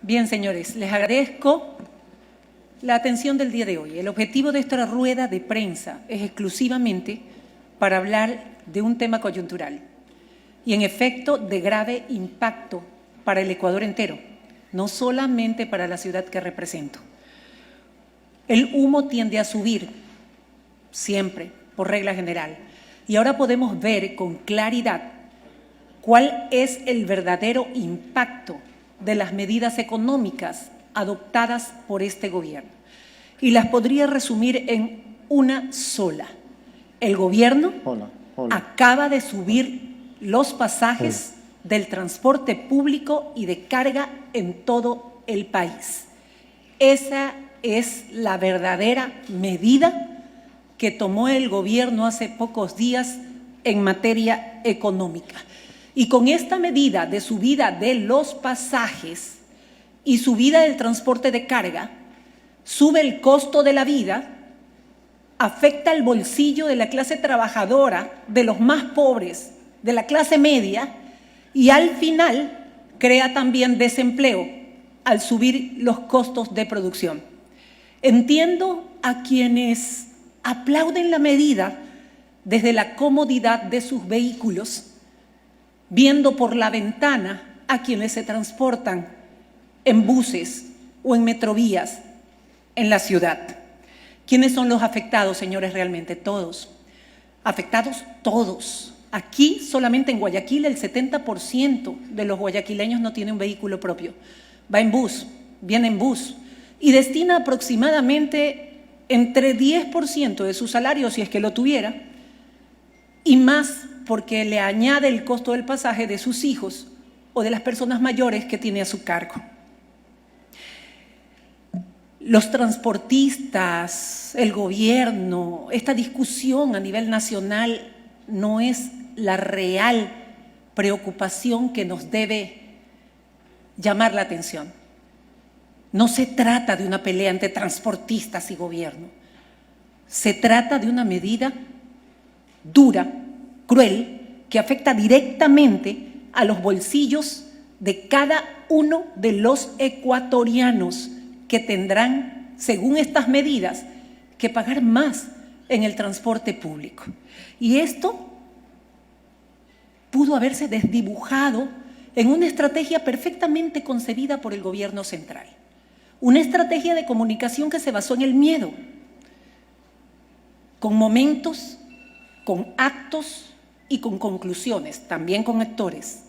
Bien, señores, les agradezco la atención del día de hoy. El objetivo de esta rueda de prensa es exclusivamente para hablar de un tema coyuntural y, en efecto, de grave impacto para el Ecuador entero, no solamente para la ciudad que represento. El humo tiende a subir, siempre, por regla general, y ahora podemos ver con claridad cuál es el verdadero impacto de las medidas económicas adoptadas por este gobierno. Y las podría resumir en una sola. El gobierno acaba de subir los pasajes del transporte público y de carga en todo el país. Esa es la verdadera medida que tomó el gobierno hace pocos días en materia económica. Y con esta medida de subida de los pasajes y subida del transporte de carga, sube el costo de la vida, afecta el bolsillo de la clase trabajadora, de los más pobres, de la clase media, y al final crea también desempleo al subir los costos de producción. Entiendo a quienes aplauden la medida desde la comodidad de sus vehículos, viendo por la ventana a quienes se transportan en buses o en metrovías en la ciudad. ¿Quiénes son los afectados, señores? Realmente todos. Afectados todos. Aquí, solamente en Guayaquil, el 70% de los guayaquileños no tiene un vehículo propio. Va en bus, viene en bus y destina aproximadamente entre 10% de su salario, si es que lo tuviera, y más porque le añade el costo del pasaje de sus hijos o de las personas mayores que tiene a su cargo. Los transportistas, el gobierno, esta discusión a nivel nacional no es la real preocupación que nos debe llamar la atención. No se trata de una pelea entre transportistas y gobierno. Se trata de una medida dura, cruel, que afecta directamente a los bolsillos de cada uno de los ecuatorianos que tendrán, según estas medidas, que pagar más en el transporte público. Y esto pudo haberse desdibujado en una estrategia perfectamente concebida por el gobierno central. Una estrategia de comunicación que se basó en el miedo, con momentos, con actos y con conclusiones, también con actores.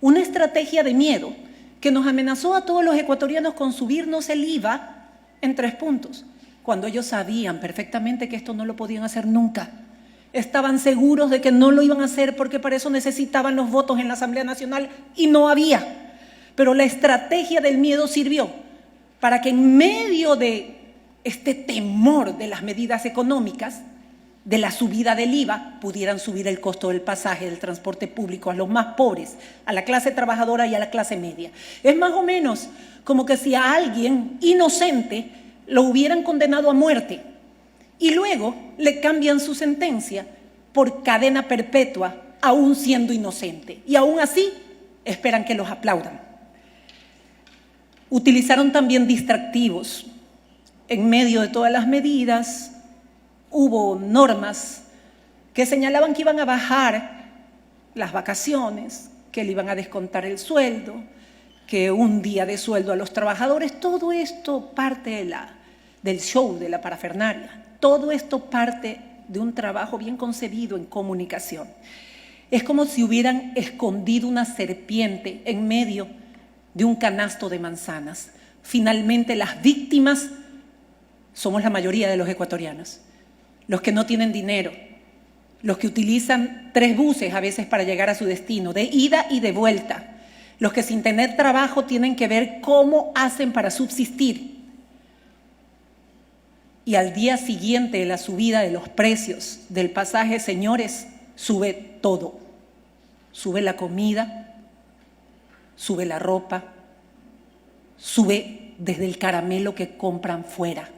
Una estrategia de miedo que nos amenazó a todos los ecuatorianos con subirnos el IVA en 3 puntos, cuando ellos sabían perfectamente que esto no lo podían hacer nunca. Estaban seguros de que no lo iban a hacer porque para eso necesitaban los votos en la Asamblea Nacional y no había. Pero la estrategia del miedo sirvió para que en medio de este temor de las medidas económicas, de la subida del IVA, pudieran subir el costo del pasaje, del transporte público a los más pobres, a la clase trabajadora y a la clase media. Es más o menos como que si a alguien inocente lo hubieran condenado a muerte y luego le cambian su sentencia por cadena perpetua, aún siendo inocente. Y aún así esperan que los aplaudan. Utilizaron también distractivos. En medio de todas las medidas, hubo normas que señalaban que iban a bajar las vacaciones, que le iban a descontar el sueldo, que un día de sueldo a los trabajadores. Todo esto parte del show, de la parafernalia. Todo esto parte de un trabajo bien concebido en comunicación. Es como si hubieran escondido una serpiente en medio de un canasto de manzanas. Finalmente, las víctimas somos la mayoría de los ecuatorianos. Los que no tienen dinero, los que utilizan 3 buses a veces para llegar a su destino, de ida y de vuelta, los que sin tener trabajo tienen que ver cómo hacen para subsistir. Y al día siguiente de la subida de los precios del pasaje, señores, sube todo. Sube la comida, sube la ropa, sube desde el caramelo que compran fuera.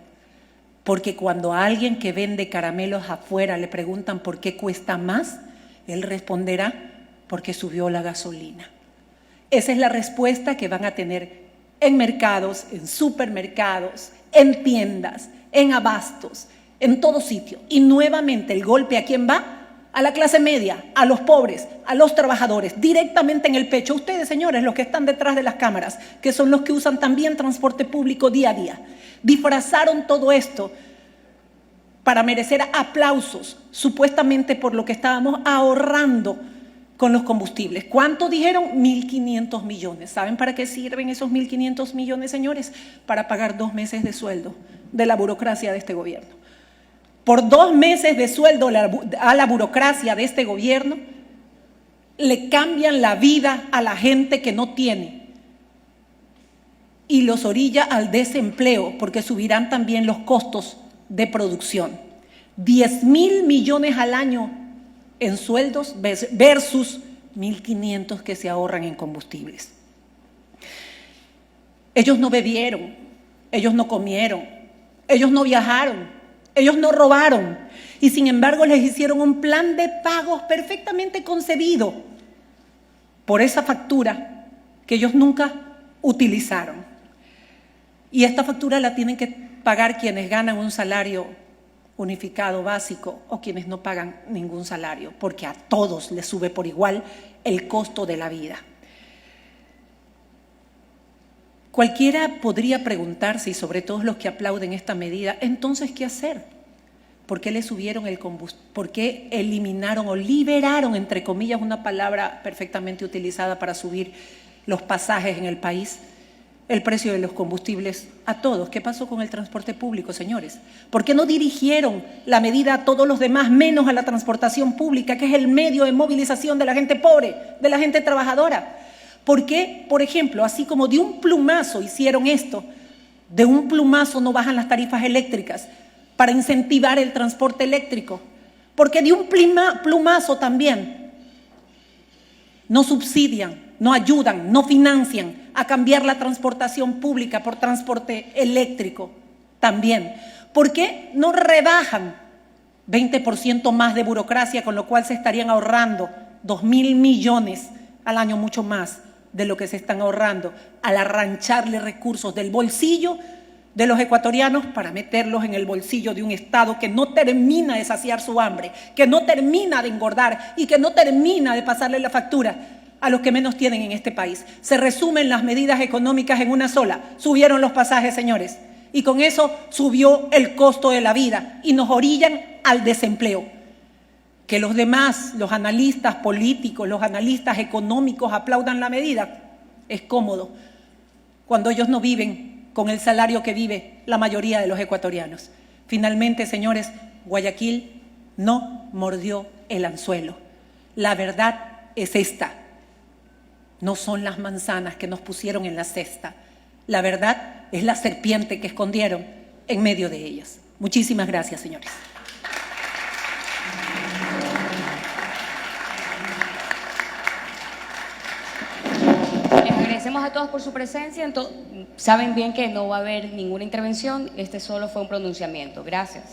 Porque cuando a alguien que vende caramelos afuera le preguntan por qué cuesta más, él responderá porque subió la gasolina. Esa es la respuesta que van a tener en mercados, en supermercados, en tiendas, en abastos, en todo sitio. Y nuevamente el golpe ¿a quién va? A la clase media, a los pobres, a los trabajadores, directamente en el pecho. Ustedes, señores, los que están detrás de las cámaras, que son los que usan también transporte público día a día, disfrazaron todo esto para merecer aplausos, supuestamente por lo que estábamos ahorrando con los combustibles. ¿Cuánto dijeron? 1.500 millones. ¿Saben para qué sirven esos 1.500 millones, señores? Para pagar 2 meses de sueldo de la burocracia de este gobierno. Por 2 meses de sueldo a la burocracia de este gobierno, le cambian la vida a la gente que no tiene y los orilla al desempleo, porque subirán también los costos de producción. 10.000 millones al año en sueldos versus 1.500 que se ahorran en combustibles. Ellos no bebieron, ellos no comieron, ellos no viajaron, ellos no robaron, y sin embargo les hicieron un plan de pagos perfectamente concebido por esa factura que ellos nunca utilizaron. Y esta factura la tienen que pagar quienes ganan un salario unificado básico o quienes no pagan ningún salario, porque a todos les sube por igual el costo de la vida. Cualquiera podría preguntarse, y sobre todo los que aplauden esta medida, entonces, ¿qué hacer? ¿Por qué le subieron el combustible? ¿Por qué eliminaron o liberaron, entre comillas, una palabra perfectamente utilizada para subir los pasajes en el país, el precio de los combustibles a todos? ¿Qué pasó con el transporte público, señores? ¿Por qué no dirigieron la medida a todos los demás, menos a la transportación pública, que es el medio de movilización de la gente pobre, de la gente trabajadora? ¿Por qué, por ejemplo, así como de un plumazo hicieron esto, de un plumazo no bajan las tarifas eléctricas para incentivar el transporte eléctrico? Porque de un plumazo también no subsidian, no ayudan, no financian a cambiar la transportación pública por transporte eléctrico también. ¿Por qué no rebajan 20% más de burocracia, con lo cual se estarían ahorrando 2.000 millones al año, mucho más de lo que se están ahorrando al arrancharle recursos del bolsillo de los ecuatorianos para meterlos en el bolsillo de un Estado que no termina de saciar su hambre, que no termina de engordar y que no termina de pasarle la factura a los que menos tienen en este país? Se resumen las medidas económicas en una sola: subieron los pasajes, señores, y con eso subió el costo de la vida y nos orillan al desempleo. Que los demás, los analistas políticos, los analistas económicos aplaudan la medida, es cómodo cuando ellos no viven con el salario que vive la mayoría de los ecuatorianos. Finalmente, señores, Guayaquil no mordió el anzuelo. La verdad es esta. No son las manzanas que nos pusieron en la cesta. La verdad es la serpiente que escondieron en medio de ellas. Muchísimas gracias, señores. Agradecemos a todos por su presencia. Saben bien que no va a haber ninguna intervención. Este solo fue un pronunciamiento. Gracias.